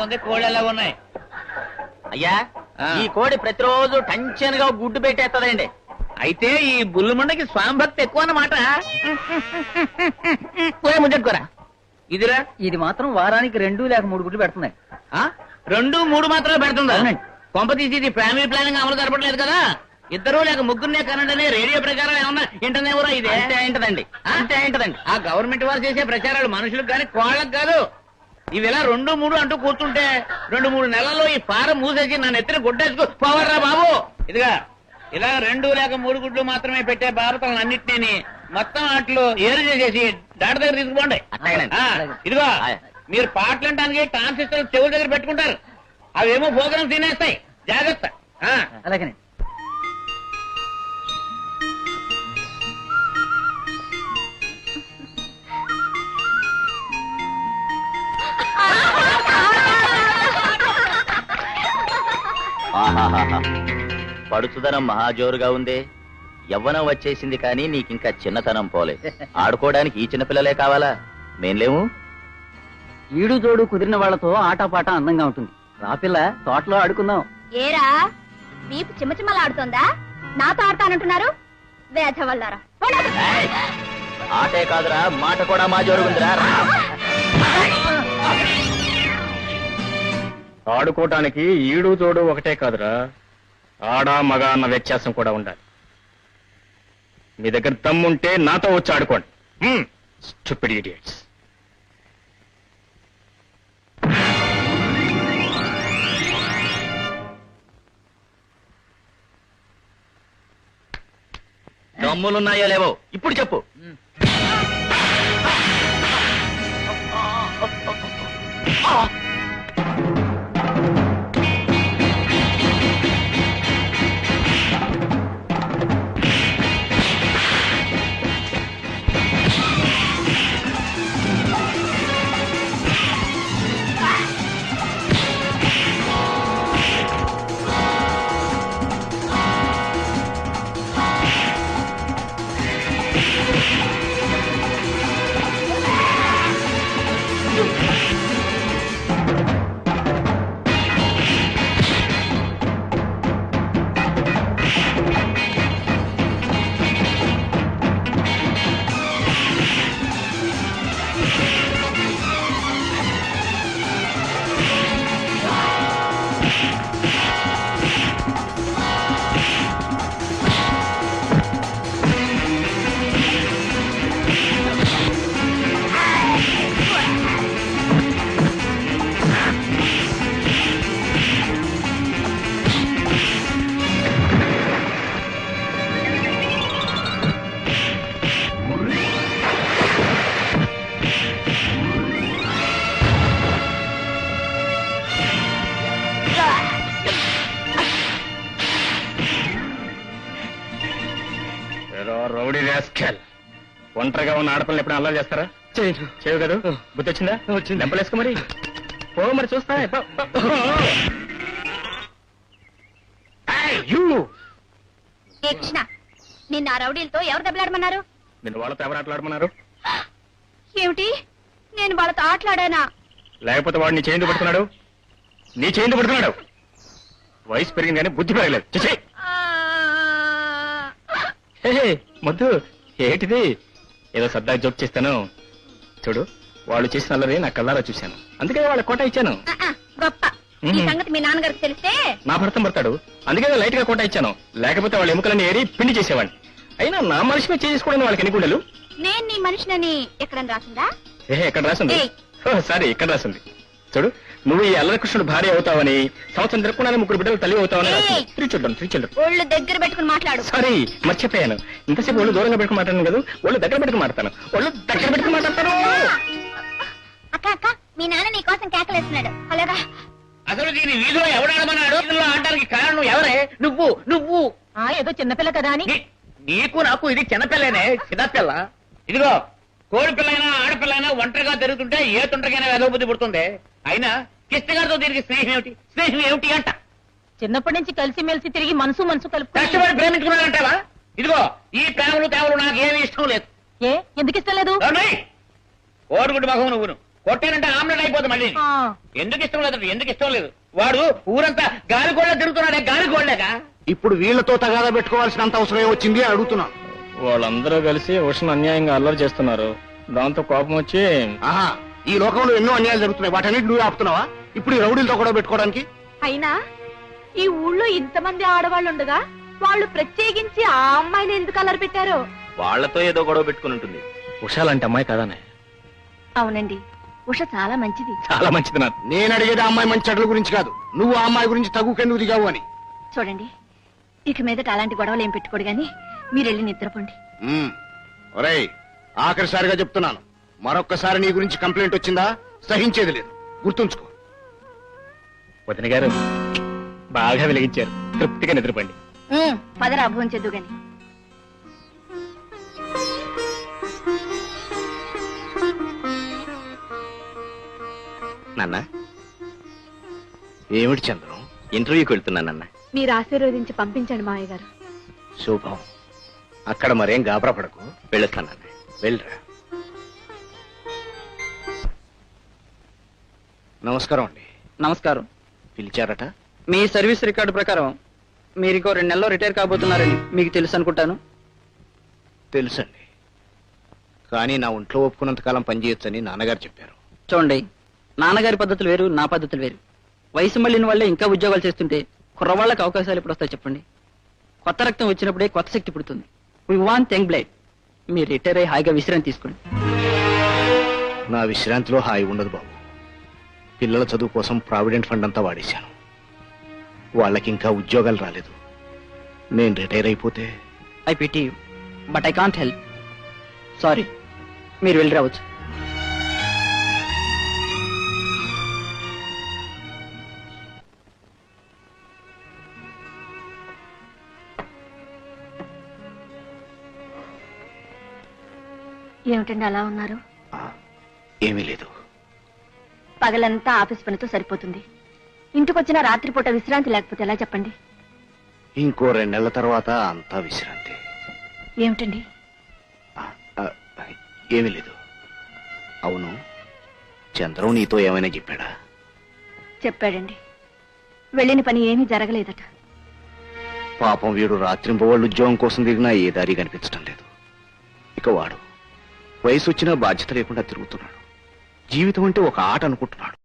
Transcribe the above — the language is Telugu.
ఉంది, కోళ్ళు ఎలా ఉన్నాయి? అయ్యా ఈ కోడి ప్రతిరోజు టెన్షన్ గా గుడ్డు పెట్టేస్తుందండి. అయితే ఈ బుల్లుమండకి స్వామి భక్తి ఎక్కువ అన్నమాట. ముద్దెట్టుకోరా. ఇదిరా, ఇది మాత్రం వారానికి 2 లేక 3 గుడ్లు పెడుతున్నాయి. 2-3 మాత్రమే పెడుతుందా? కొంప తీసి ఇది ఫ్యామిలీ ప్లానింగ్ అమలు జరపట్లేదు కదా? 2 లేక 3 కనండి రేడియో ప్రకారం ఏమన్నా ఇంటనేవరా? ఇది అంటే ఏంటదండి, అంటే ఏంటదండి? ఆ గవర్నమెంట్ వారు చేసే ప్రచారాలు మనుషులకు కానీ కోళ్ళకు కాదు. ఇవి ఇలా 2-3 అంటూ కూర్చుంటే 2-3 నెలల్లో ఈ ఫారం మూసేసి నా నెత్తిన గుడ్డేసుకు పోవర్రా బాబు. ఇదిగా ఇలా 2 లేక 3 గుడ్లు మాత్రమే పెట్టే బాబతలను అన్నిటినీ మొత్తం అట్లు ఏరు చేసేసి డాక్టర్ దగ్గర తీసుకుపోండి. ఇదిగో మీరు పాటలంటానికి ట్రాన్సిస్టర్ చెవుల దగ్గర పెట్టుకుంటారు, అవేమో భోజనం తినేస్తాయి, జాగ్రత్త. అలాగేనండి. పడుచుదనం మహాజోరుగా ఉంది. యవ్వనం వచ్చేసింది కానీ నీకింకా చిన్నతనం పోలే. ఆడుకోవడానికి ఈ చిన్నపిల్లలే కావాలా? మేంలేము. ఈడు జోడు కుదిరిన వాళ్లతో ఆటపాట అందంగా ఉంటుంది. రాపిల్ల తోటలో ఆడుకుందాం. ఏరా వీపు చిమ్మచిమ్మలాడుతోందా? నాతో ఆడతానంటున్నారు వేధవల్లారా. ఆటే కాదురా, మాట కూడా మా జోరుగుందిరా. ఆడుకోవటానికి ఈడు జోడు ఒకటే కాదురా, ఆడా మగ అన్న వ్యత్యాసం కూడా ఉండాలి. మీ దగ్గర దమ్ముంటే నాతో వచ్చి ఆడుకోండి. Stupid idiots. దమ్ములున్నాయో లేవో ఇప్పుడు చెప్పు. రౌడీ రాస్కెల్, ఒంటరిగా ఉన్న ఆడపిల్లలు ఎప్పుడు అల్లరి చేస్తారా? చేయవు కదా? బుద్ధి వచ్చిందా? వచ్చింది. దెబ్బలేసుకో మరి. పో మరి చూస్తా. కృష్ణ, నిన్న ఆ రౌడీలతో ఎవరు దెబ్బలాడమన్నారు? నిన్ను వాళ్ళతో ఎవరు ఆటలాడమన్నారు? ఏమిటి, నేను వాళ్ళతో ఆటలాడానా? లేకపోతే వాడు నీ చేయిందు పడుతున్నాడు. నీ చేయిందు పడుతున్నాడు. వయసు పెరిగింది కానీ బుద్ధి పెరగలేదు. చూసే మొద్దు ఏటిది? ఏదో సరదా జోక్ చేస్తాను. చూడు, వాళ్ళు చేసిన అల్లరి నా కళ్ళారా చూశాను, అందుకే వాళ్ళ కోట ఇచ్చాను. గొప్ప. ఈ సంగతి మీ నాన్నగారికి తెలిస్తే నా భర్తం పడతాడు, అందుకే లైట్ గా కోట ఇచ్చాను. లేకపోతే వాళ్ళ ఎముకలన్నీ ఏరి పిండి చేసేవాడిని. అయినా నా మనిషి మీద చేసుకోవడం వాళ్ళకి ఎన్ని గుండెలు? నేను నీ మనిషినని ఎక్కడ రాసిందా? ఎక్కడ రాసింది? సారీ, ఇక్కడ రాసింది. చూడు, నువ్వు ఈ అల్లరకృష్ణుడు భార్య అవుతావని, సంవత్సరం తిరగకుండా 3 బిడ్డలు తల్లి అవుతావని. చూడండి ఒళ్ళు దగ్గర పెట్టుకుని మాట్లాడు. సారీ, మర్చిపోయాను. ఇంతసేపు ఒళ్ళు దూరంగా పెట్టుకుని మాట్లాడాను కదా, ఒళ్ళు దగ్గర పెట్టుకుని మాట్లాడతాను. ఒళ్ళు దగ్గర పెట్టుకుని మాట్లాడతాను. అక్క అక్క, మీ నాన్న నీ కోసం కేకలేస్తున్నాడు. అలాగా? అసలు దీని వీధిలో ఎవడాడమన్నాడు? వీధిలో ఆడడానికి కారణం ఎవరే? నువ్వు నువ్వు ఏదో చిన్నపిల్ల కదా అని. నీకు నాకు ఇది చిన్నపిల్లనే, చిన్నపిల్ల. ఇదిగో, కోడి పిల్లైనా ఆడపిల్లైనా ఒంటరిగా తిరుగుతుంటే ఏ తుంటరికైనా ఏదో బుద్ధి పుడుతుంది. అయినా కృష్ణ గారితో దీనికి స్నేహం ఏమిటి? స్నేహం ఏమిటి అంట? చిన్నప్పటి నుంచి కలిసిమెలిసి తిరిగి మనసు కలుపు కష్టపడి ప్రేమించుకున్నాడంటావా? ఇదిగో, ఈ ప్రేమలు తేవలు నాకు ఏమీ ఇష్టం లేదు. ఎందుకు ఇష్టం లేదు? కోడిగుడ్డు మగం నువ్వును. కొట్టానంటే ఆమ్లెట్ అయిపోతుంది మళ్ళీ ఎందుకు ఇష్టం లేదు ఎందుకు ఇష్టం లేదు వాడు ఊరంతా గాలిగోళ్ళ తిరుగుతున్నాడే గాలిగోళ్ళగా ఇప్పుడు వీళ్ళతో తగాదా పెట్టుకోవాల్సినంత అవసరం వచ్చింది అని అడుగుతున్నాను. వాళ్ళందరూ కలిసి ఉషను అన్యాయంగా అల్లరి చేస్తున్నారు. దాంతో కోపం వచ్చి ఆహా, ఈ లోకంలో ఎన్నో అన్యాయాలు జరుగుతున్నాయి, వాటన్నిటి నువ్వు ఆపుతున్నావా ఇప్పుడు ఈ రౌడీలతో కూడా పెట్టుకోవడానికి? అయినా ఈ ఊళ్ళో ఇంతమంది ఆడవాళ్ళు ఉండగా వాళ్ళు ప్రత్యేకించి ఆ అమ్మాయిని ఎందుకు అల్లరి పెట్టారో? వాళ్లతో ఏదో గొడవ పెట్టుకుని ఉంటుంది. ఉషా లాంటి అమ్మాయి కదానే, అవునండి, ఉష చాలా మంచిది. చాలా మంచిది. నాకు నేను అడిగేది ఆ అమ్మాయి మంచి చెడ్ల గురించి కాదు, నువ్వు ఆ అమ్మాయి గురించి తగుకెందుకు దిగావు అని. చూడండి, ఇక మీదట అలాంటి గొడవలు ఏం పెట్టుకోడు గాని మీరు వెళ్ళి నిద్రపోండి. ఒరేయ్, ఆఖరిసారిగా చెప్తున్నాను, మరొక్కసారి నీ గురించి కంప్లైంట్ వచ్చిందా సహించేది లేదు, గుర్తుంచుకో. వదిన గారు బాగా వెలిగించారు, తృప్తిగా నిద్రపండి. పదరా భోంచెద్దు గాని. నాన్న, ఏమిటి చంద్రం? ఇంటర్వ్యూకి వెళ్తున్నానన్న. మీరు ఆశీర్వదించి పంపించండి మావయ్య గారు. శుభం. అక్కడ మరేం గాబరా పడకు, వెళ్ళొస్తానన్న. వెళ్ళరా. నమస్కారం అండి. నమస్కారం. పిలిచారట? మీ సర్వీస్ రికార్డు ప్రకారం మీరు ఇంకో 2 నెలల్లో రిటైర్ కాబోతున్నారని మీకు తెలుసు అనుకుంటాను. తెలుసండి, కానీ నా ఒంట్లో ఒప్పుకున్నంత కాలం పనిచేయొచ్చని నాన్నగారు చెప్పారు. చూడండి, నాన్నగారి పద్ధతులు వేరు, నా పద్ధతులు వేరు. వయసు మళ్ళిన వాళ్ళే ఇంకా ఉద్యోగాలు చేస్తుంటే కుర్రవాళ్ళకి అవకాశాలు ఎప్పుడు వస్తాయి చెప్పండి? కొత్త రక్తం వచ్చినప్పుడే కొత్త శక్తి పుడుతుంది. We want young blood. మీరు రిటైర్ అయ్యి హాయిగా విశ్రాంతి తీసుకోండి. నా విశ్రాంతిలో హాయి ఉండదు బాబు. పిల్లల చదువు కోసం ప్రావిడెంట్ ఫండ్ అంతా వాడేశాను. వాళ్ళకి ఇంకా ఉద్యోగాలు రాలేదు. నేను రిటైర్ అయిపోతే I pity you, but I can't help. Sorry, మీరు వెళ్ళి రావచ్చు. ఏమిటండి అలా ఉన్నారు? ఏమీ లేదు. పగలంతా ఆఫీస్ పనితో సరిపోతుంది. ఇంటికొచ్చిన రాత్రిపూట విశ్రాంతి లేకపోతే ఎలా చెప్పండి? ఇంకో 2 నెలల తర్వాత అంతా విశ్రాంతి. ఏమిటండి? ఏమీ లేదు. అవును, చంద్రం నీతో ఏమైనా చెప్పాడా? చెప్పాడండి, వెళ్ళిన పని ఏమీ జరగలేదట. పాపం, వీడు రాత్రింపవాళ్ళు ఉద్యోగం కోసం దిగినా ఏ దారి కనిపించడం లేదు. ఇక వాడు వయసు వచ్చినా బాధ్యత లేకుండా తిరుగుతున్నాడు. జీవితం అంటే ఒక ఆట అనుకుంటున్నాడు.